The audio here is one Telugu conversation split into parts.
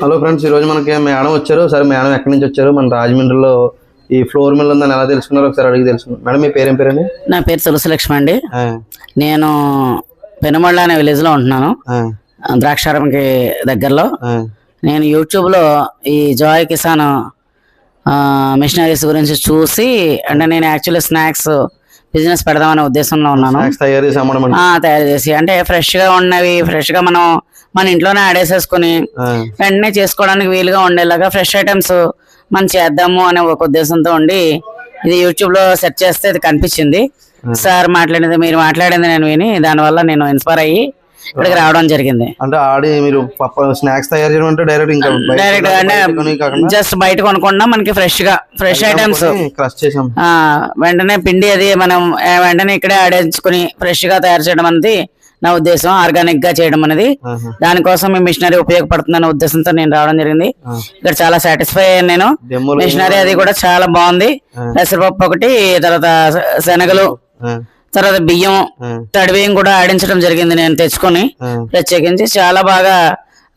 హలో ఫ్రెండ్స్, ఈరోజు మనకి మేడం వచ్చారు. సరే మేడం ఎక్కడి నుంచి వచ్చారు, మన రాజమండ్రిలో ఈ ఫ్లోర్ మిల్ ఉందని ఎలా తెలుసుకున్నారో ఒకసారి అడిగి తెలుసుకున్నాం. మేడం మీ పేరేం పేరండి? నా పేరు తులసి లక్ష్మి అండి. నేను పెనుమళ్ళ అనే విలేజ్ లో ఉంటున్నాను, ద్రాక్షారంకి దగ్గరలో. నేను యూట్యూబ్ లో ఈ జాయ్ కిసాన్ మిషనరీస్ గురించి చూసి, అంటే నేను యాక్చువల్లీ స్నాక్స్ బిజినెస్ పెడదామనే ఉద్దేశంలో ఉన్నాను. తయారు చేసి అంటే ఫ్రెష్ గా ఉన్నవి, ఫ్రెష్ గా మనం మన ఇంట్లోనే ఆడేసేసుకుని వెంటనే చేసుకోవడానికి వీలుగా ఉండేలాగా ఫ్రెష్ ఐటమ్స్ మనం చేద్దాము అనే ఒక ఉద్దేశంతో ఉండి ఇది యూట్యూబ్ లో సెర్చ్ చేస్తే ఇది కనిపించింది. సార్ మాట్లాడింది, మీరు మాట్లాడింది నేను విని దానివల్ల నేను ఇన్స్పైర్ అయ్యి ఇక్కడికి రావడం జరిగింది. అంటే ఆడి మీరు స్నాక్స్ తయారు చేయడం అంటే డైరెక్ట్ అంటే జస్ట్ బయట కొనుక్కున్నా మనకి ఫ్రెష్ ఐటమ్స్ వెంటనే పిండి అది మనం వెంటనే ఇక్కడే ఆడించుకుని ఫ్రెష్ గా తయారు చేయడం అనేది నా ఉద్దేశం. ఆర్గానిక్ గా చేయడం అనేది, దానికోసం ఈ మిషనరీ ఉపయోగపడుతుందనే ఉద్దేశంతో నేను రావడం జరిగింది. ఇక్కడ చాలా సాటిస్ఫై అయ్యాను నేను. మిషనరీ అది కూడా చాలా బాగుంది. పెసరపప్పు ఒకటి, తర్వాత శనగలు, తర్వాత బియ్యం, తడి బియ్యం కూడా ఆడించడం జరిగింది నేను తెచ్చుకొని ప్రత్యేకించి. చాలా బాగా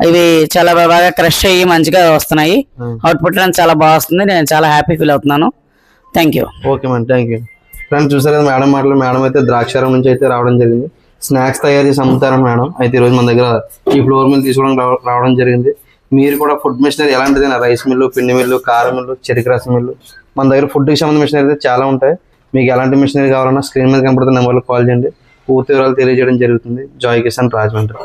ఇవి చాలా బాగా క్రష్ అయ్యి మంచిగా వస్తున్నాయి. అవుట్పుట్ చాలా బాగా వస్తుంది. నేను చాలా హ్యాపీ ఫీల్ అవుతున్నాను. Thank you. Okay madam, thank you. Friends చూసారు కదా మేడం మాటలు. మేడం అయితే ద్రాక్షారం నుంచి అయితే రావడం జరిగింది. స్నాక్స్ తయారు చేసి అమ్ముతారు మేడం. అయితే ఈరోజు మన దగ్గర ఈ ఫ్లోర్ మిల్ తీసుకోవడానికి రావడం జరిగింది. మీరు కూడా ఫుడ్ మిషనరీ ఎలాంటిదైనా రైస్ మిల్లు, పిండి మిల్లు, కారం మిల్లు, చెరుకు రసం మిల్లు, మన దగ్గర ఫుడ్కి సంబంధించిన మిషనరీ అయితే చాలా ఉంటాయి. మీకు ఎలాంటి మిషనరీ కావాలన్నా స్క్రీన్ మీద కనపడుతున్న నెంబర్లో కాల్ చేయండి. పూర్తి వివరాలు తెలియజేయడం జరుగుతుంది. జాయ్ కిసాన్ రాజమండ్రి.